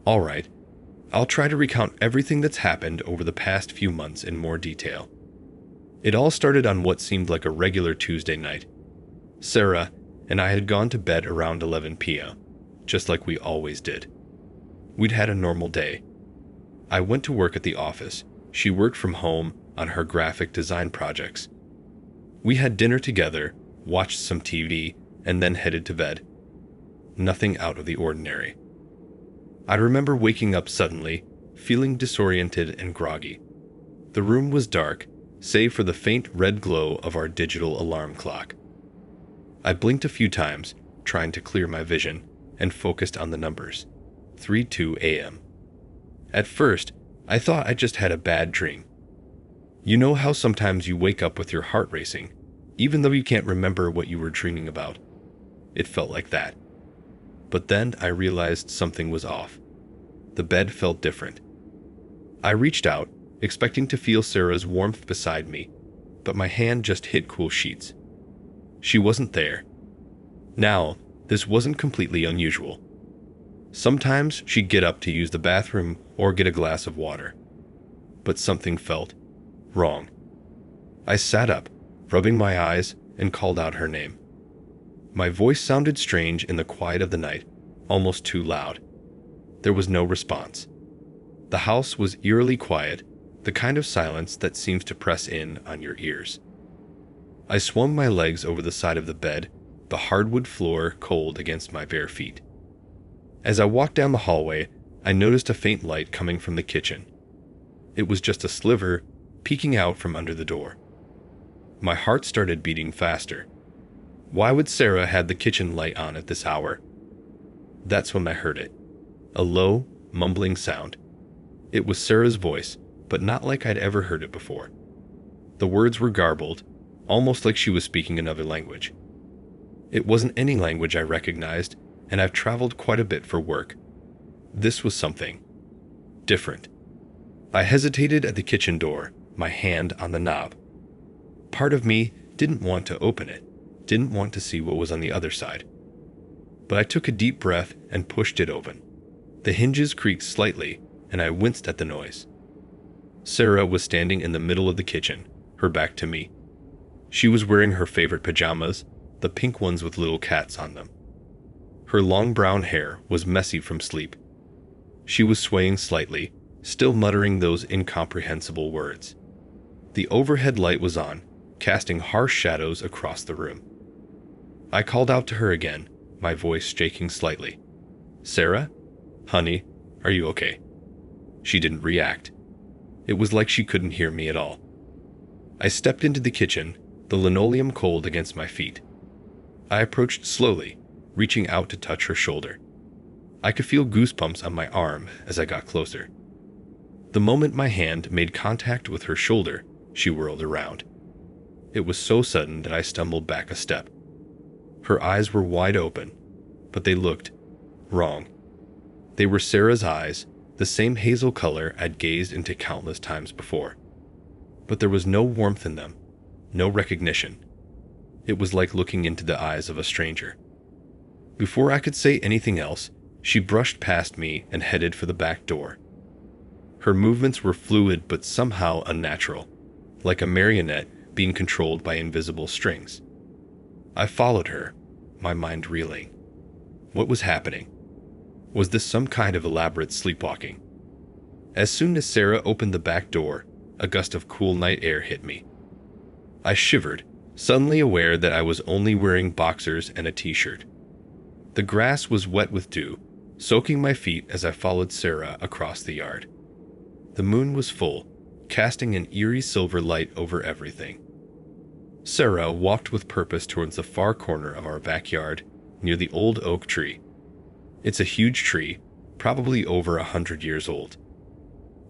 Alright, I'll try to recount everything that's happened over the past few months in more detail. It all started on what seemed like a regular Tuesday night. Sarah and I had gone to bed around 11 p.m., just like we always did. We'd had a normal day. I went to work at the office. She worked from home on her graphic design projects. We had dinner together, watched some TV, and then headed to bed. Nothing out of the ordinary. I remember waking up suddenly, feeling disoriented and groggy. The room was dark, save for the faint red glow of our digital alarm clock. I blinked a few times, trying to clear my vision, and focused on the numbers. 3:02 a.m. At first, I thought I just had a bad dream. You know how sometimes you wake up with your heart racing, even though you can't remember what you were dreaming about? It felt like that. But then I realized something was off. The bed felt different. I reached out, expecting to feel Sarah's warmth beside me, but my hand just hit cool sheets. She wasn't there. Now, this wasn't completely unusual. Sometimes she'd get up to use the bathroom or get a glass of water. But something felt wrong. I sat up, rubbing my eyes, and called out her name. My voice sounded strange in the quiet of the night, almost too loud. There was no response. The house was eerily quiet, the kind of silence that seems to press in on your ears. I swung my legs over the side of the bed, the hardwood floor cold against my bare feet. As I walked down the hallway, I noticed a faint light coming from the kitchen. It was just a sliver, peeking out from under the door. My heart started beating faster. Why would Sarah have the kitchen light on at this hour? That's when I heard it. A low, mumbling sound. It was Sarah's voice, but not like I'd ever heard it before. The words were garbled, almost like she was speaking another language. It wasn't any language I recognized, and I've traveled quite a bit for work. This was something different. I hesitated at the kitchen door, my hand on the knob. Part of me didn't want to open it, didn't want to see what was on the other side. But I took a deep breath and pushed it open. The hinges creaked slightly, and I winced at the noise. Sarah was standing in the middle of the kitchen, her back to me. She was wearing her favorite pajamas, the pink ones with little cats on them. Her long brown hair was messy from sleep. She was swaying slightly, still muttering those incomprehensible words. The overhead light was on, casting harsh shadows across the room. I called out to her again, my voice shaking slightly. "Sarah? Honey, are you okay?" She didn't react. It was like she couldn't hear me at all. I stepped into the kitchen, the linoleum cold against my feet. I approached slowly, reaching out to touch her shoulder. I could feel goosebumps on my arm as I got closer. The moment my hand made contact with her shoulder, she whirled around. It was so sudden that I stumbled back a step. Her eyes were wide open, but they looked wrong. They were Sarah's eyes, the same hazel color I'd gazed into countless times before. But there was no warmth in them, no recognition. It was like looking into the eyes of a stranger. Before I could say anything else, she brushed past me and headed for the back door. Her movements were fluid but somehow unnatural, like a marionette being controlled by invisible strings. I followed her, my mind reeling. What was happening? Was this some kind of elaborate sleepwalking? As soon as Sarah opened the back door, a gust of cool night air hit me. I shivered, suddenly aware that I was only wearing boxers and a t-shirt. The grass was wet with dew, soaking my feet as I followed Sarah across the yard. The moon was full, casting an eerie silver light over everything. Sarah walked with purpose towards the far corner of our backyard, near the old oak tree. It's a huge tree, probably over 100 years old.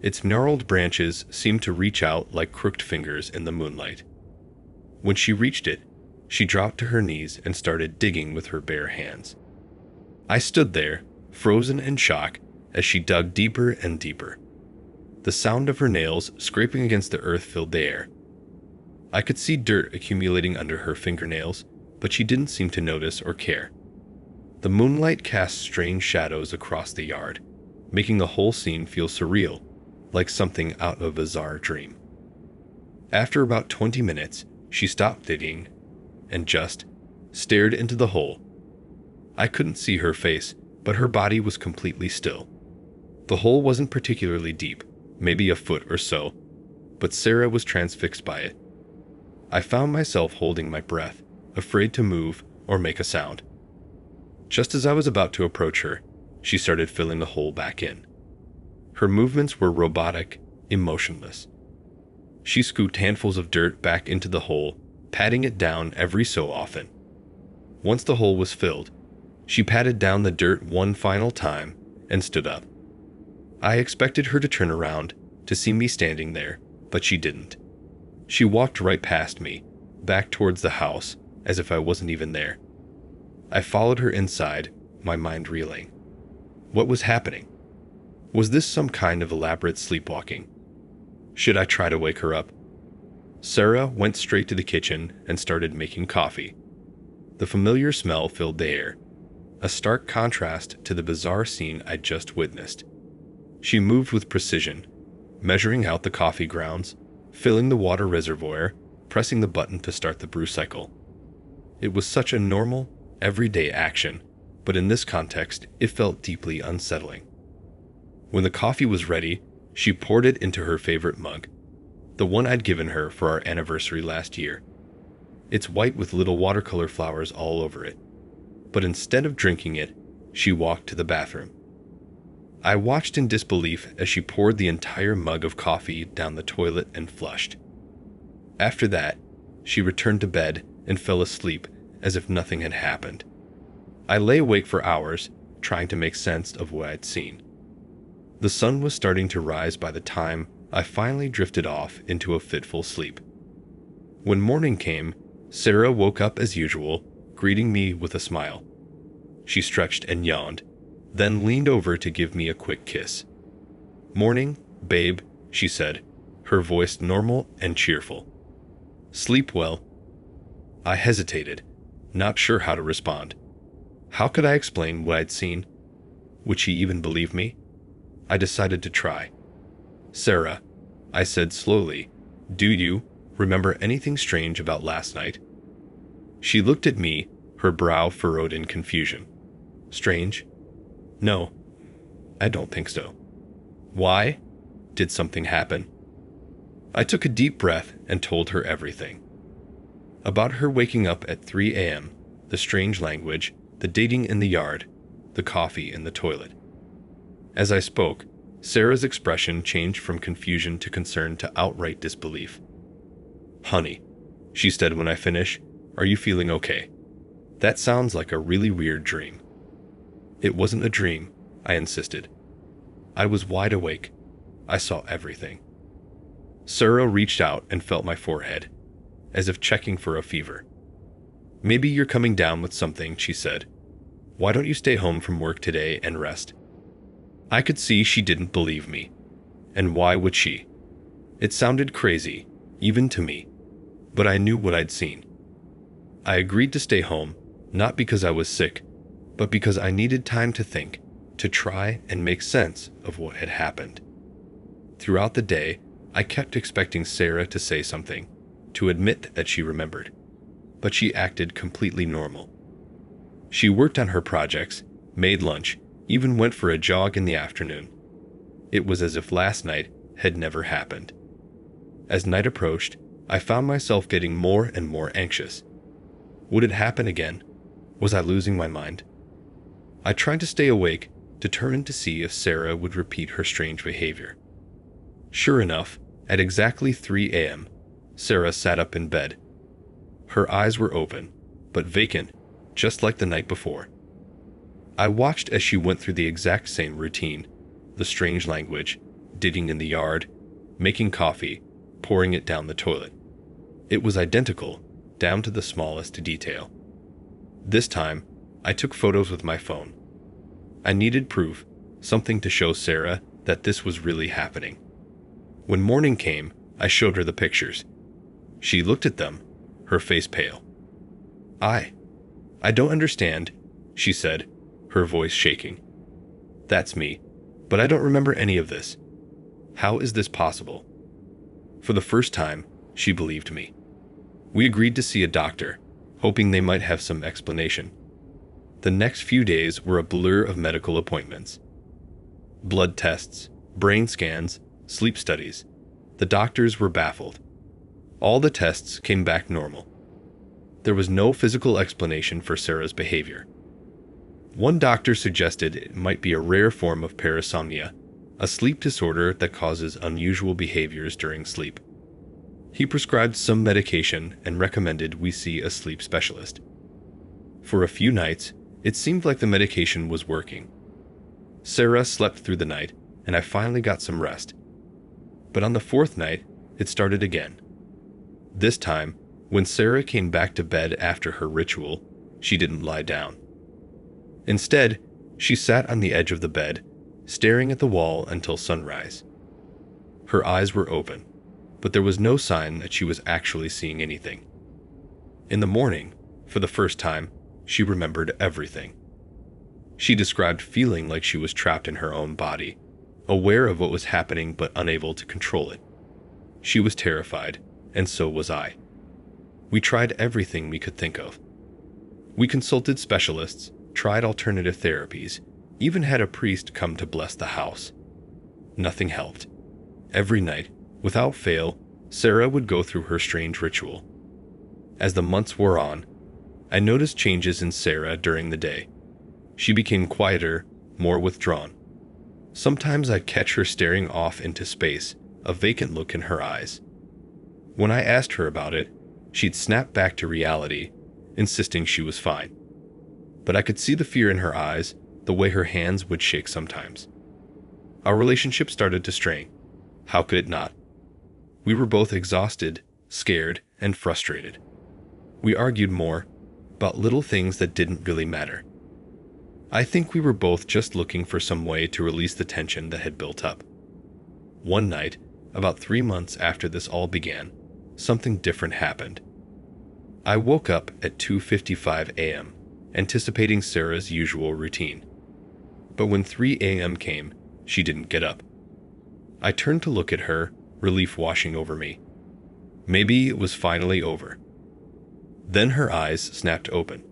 Its gnarled branches seemed to reach out like crooked fingers in the moonlight. When she reached it, she dropped to her knees and started digging with her bare hands. I stood there, frozen in shock, as she dug deeper and deeper. The sound of her nails scraping against the earth filled the air. I could see dirt accumulating under her fingernails, but she didn't seem to notice or care. The moonlight cast strange shadows across the yard, making the whole scene feel surreal, like something out of a bizarre dream. After about 20 minutes, she stopped digging and just stared into the hole. I couldn't see her face, but her body was completely still. The hole wasn't particularly deep, maybe a foot or so, but Sarah was transfixed by it. I found myself holding my breath, afraid to move or make a sound. Just as I was about to approach her, she started filling the hole back in. Her movements were robotic, emotionless. She scooped handfuls of dirt back into the hole, patting it down every so often. Once the hole was filled, she patted down the dirt one final time and stood up. I expected her to turn around to see me standing there, but she didn't. She walked right past me, back towards the house, as if I wasn't even there. I followed her inside, my mind reeling. What was happening? Was this some kind of elaborate sleepwalking? Should I try to wake her up? Sarah went straight to the kitchen and started making coffee. The familiar smell filled the air, a stark contrast to the bizarre scene I'd just witnessed. She moved with precision, measuring out the coffee grounds, filling the water reservoir, pressing the button to start the brew cycle. It was such a normal, everyday action, but in this context, it felt deeply unsettling. When the coffee was ready, she poured it into her favorite mug, the one I'd given her for our anniversary last year. It's white with little watercolor flowers all over it. But instead of drinking it, she walked to the bathroom. I watched in disbelief as she poured the entire mug of coffee down the toilet and flushed. After that, she returned to bed and fell asleep as if nothing had happened. I lay awake for hours, trying to make sense of what I'd seen. The sun was starting to rise by the time I finally drifted off into a fitful sleep. When morning came, Sarah woke up as usual, greeting me with a smile. She stretched and yawned, then leaned over to give me a quick kiss. "Morning, babe," she said, her voice normal and cheerful. "Sleep well." I hesitated, not sure how to respond. How could I explain what I'd seen? Would she even believe me? I decided to try. "Sarah," I said slowly, "do you remember anything strange about last night?" She looked at me, her brow furrowed in confusion. "Strange? No, I don't think so." "Why? Did something happen?" I took a deep breath and told her everything. About her waking up at 3 a.m., the strange language, the dating in the yard, the coffee in the toilet. As I spoke, Sarah's expression changed from confusion to concern to outright disbelief. "Honey," she said when I finished, "are you feeling okay? That sounds like a really weird dream." "It wasn't a dream," I insisted. "I was wide awake. I saw everything." Sarah reached out and felt my forehead, as if checking for a fever. "Maybe you're coming down with something," she said. "Why don't you stay home from work today and rest?" I could see she didn't believe me. And why would she? It sounded crazy, even to me, but I knew what I'd seen. I agreed to stay home, not because I was sick, but because I needed time to think, to try and make sense of what had happened. Throughout the day, I kept expecting Sarah to say something, to admit that she remembered, but she acted completely normal. She worked on her projects, made lunch, even went for a jog in the afternoon. It was as if last night had never happened. As night approached, I found myself getting more and more anxious. Would it happen again? Was I losing my mind? I tried to stay awake, determined to see if Sarah would repeat her strange behavior. Sure enough, at exactly 3 a.m., Sarah sat up in bed. Her eyes were open, but vacant, just like the night before. I watched as she went through the exact same routine, the strange language, digging in the yard, making coffee, pouring it down the toilet. It was identical, down to the smallest detail. This time, I took photos with my phone. I needed proof, something to show Sarah that this was really happening. When morning came, I showed her the pictures. She looked at them, her face pale. I don't understand," she said, her voice shaking. "That's me. But I don't remember any of this. How is this possible? For the first time, she believed me. We agreed to see a doctor, hoping they might have some explanation. The next few days were a blur of medical appointments. Blood tests, brain scans, sleep studies. The doctors were baffled. All the tests came back normal. There was no physical explanation for Sarah's behavior. One doctor suggested it might be a rare form of parasomnia, a sleep disorder that causes unusual behaviors during sleep. He prescribed some medication and recommended we see a sleep specialist. For a few nights, it seemed like the medication was working. Sarah slept through the night, and I finally got some rest. But on the fourth night, it started again. This time, when Sarah came back to bed after her ritual, she didn't lie down. Instead, she sat on the edge of the bed, staring at the wall until sunrise. Her eyes were open, but there was no sign that she was actually seeing anything. In the morning, for the first time, she remembered everything. She described feeling like she was trapped in her own body, aware of what was happening but unable to control it. She was terrified, and so was I. We tried everything we could think of. We consulted specialists, tried alternative therapies, even had a priest come to bless the house. Nothing helped. Every night, without fail, Sarah would go through her strange ritual. As the months wore on, I noticed changes in Sarah during the day. She became quieter, more withdrawn. Sometimes I'd catch her staring off into space, a vacant look in her eyes. When I asked her about it, she'd snap back to reality, insisting she was fine. But I could see the fear in her eyes, the way her hands would shake sometimes. Our relationship started to strain. How could it not? We were both exhausted, scared, and frustrated. We argued more, about little things that didn't really matter. I think we were both just looking for some way to release the tension that had built up. One night, about 3 months after this all began, something different happened. I woke up at 2:55 a.m., anticipating Sarah's usual routine. But when 3 a.m. came, she didn't get up. I turned to look at her, relief washing over me. Maybe it was finally over. Then her eyes snapped open.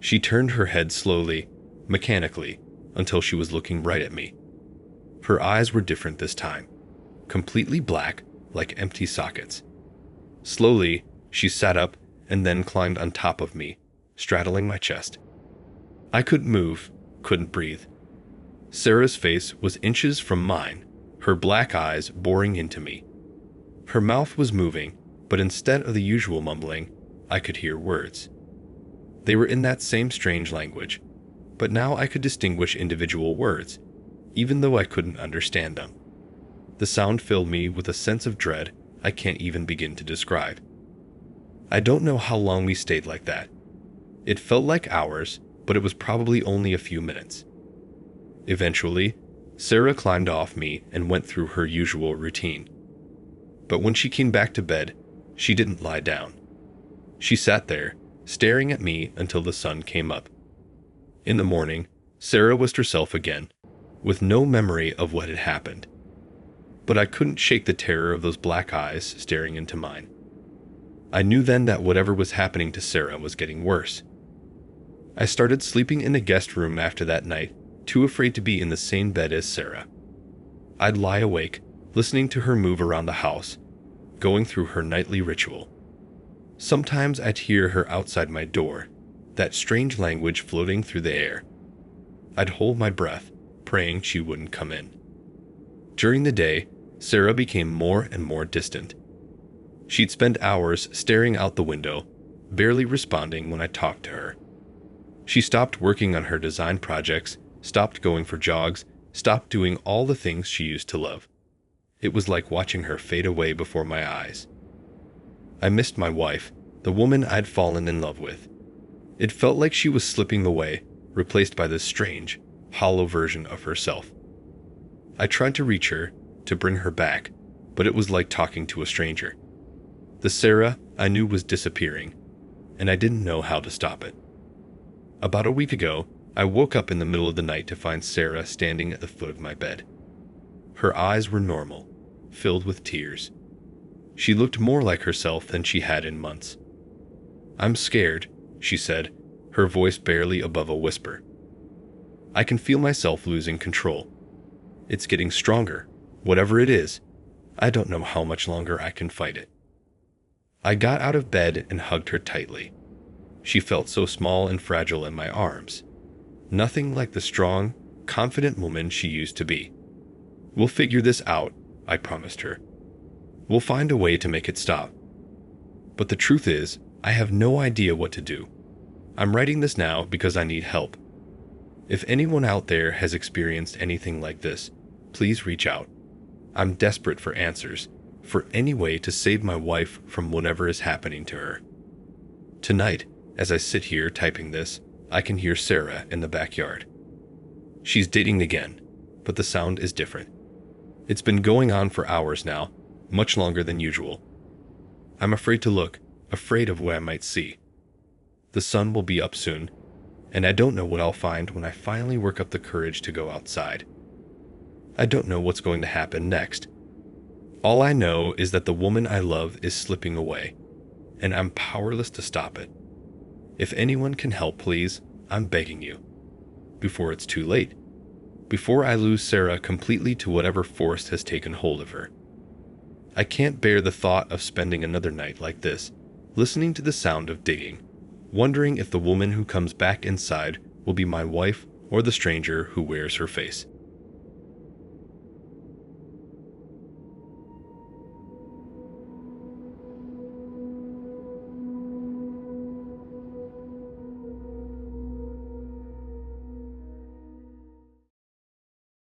She turned her head slowly, mechanically, until she was looking right at me. Her eyes were different this time, completely black, like empty sockets. Slowly, she sat up and then climbed on top of me, straddling my chest. I couldn't move, couldn't breathe. Sarah's face was inches from mine, her black eyes boring into me. Her mouth was moving, but instead of the usual mumbling, I could hear words. They were in that same strange language, but now I could distinguish individual words, even though I couldn't understand them. The sound filled me with a sense of dread I can't even begin to describe. I don't know how long we stayed like that. It felt like hours, but it was probably only a few minutes. Eventually, Sarah climbed off me and went through her usual routine. But when she came back to bed, she didn't lie down. She sat there, staring at me until the sun came up. In the morning, Sarah was herself again, with no memory of what had happened. But I couldn't shake the terror of those black eyes staring into mine. I knew then that whatever was happening to Sarah was getting worse. I started sleeping in a guest room after that night, too afraid to be in the same bed as Sarah. I'd lie awake, listening to her move around the house, going through her nightly ritual. Sometimes I'd hear her outside my door, that strange language floating through the air. I'd hold my breath, praying she wouldn't come in. During the day, Sarah became more and more distant. She'd spend hours staring out the window, barely responding when I talked to her. She stopped working on her design projects, stopped going for jogs, stopped doing all the things she used to love. It was like watching her fade away before my eyes. I missed my wife, the woman I'd fallen in love with. It felt like she was slipping away, replaced by this strange, hollow version of herself. I tried to reach her, to bring her back, but it was like talking to a stranger. The Sarah I knew was disappearing, and I didn't know how to stop it. About a week ago, I woke up in the middle of the night to find Sarah standing at the foot of my bed. Her eyes were normal, filled with tears. She looked more like herself than she had in months. "I'm scared," she said, her voice barely above a whisper. "I can feel myself losing control. It's getting stronger, whatever it is. I don't know how much longer I can fight it." I got out of bed and hugged her tightly. She felt so small and fragile in my arms. Nothing like the strong, confident woman she used to be. "We'll figure this out," I promised her. "We'll find a way to make it stop." But the truth is, I have no idea what to do. I'm writing this now because I need help. If anyone out there has experienced anything like this, please reach out. I'm desperate for answers, for any way to save my wife from whatever is happening to her. Tonight, as I sit here typing this, I can hear Sarah in the backyard. She's digging again, but the sound is different. It's been going on for hours now, much longer than usual. I'm afraid to look, afraid of what I might see. The sun will be up soon, and I don't know what I'll find when I finally work up the courage to go outside. I don't know what's going to happen next. All I know is that the woman I love is slipping away, and I'm powerless to stop it. If anyone can help, please, I'm begging you. Before it's too late. Before I lose Sarah completely to whatever force has taken hold of her. I can't bear the thought of spending another night like this, listening to the sound of digging, wondering if the woman who comes back inside will be my wife or the stranger who wears her face.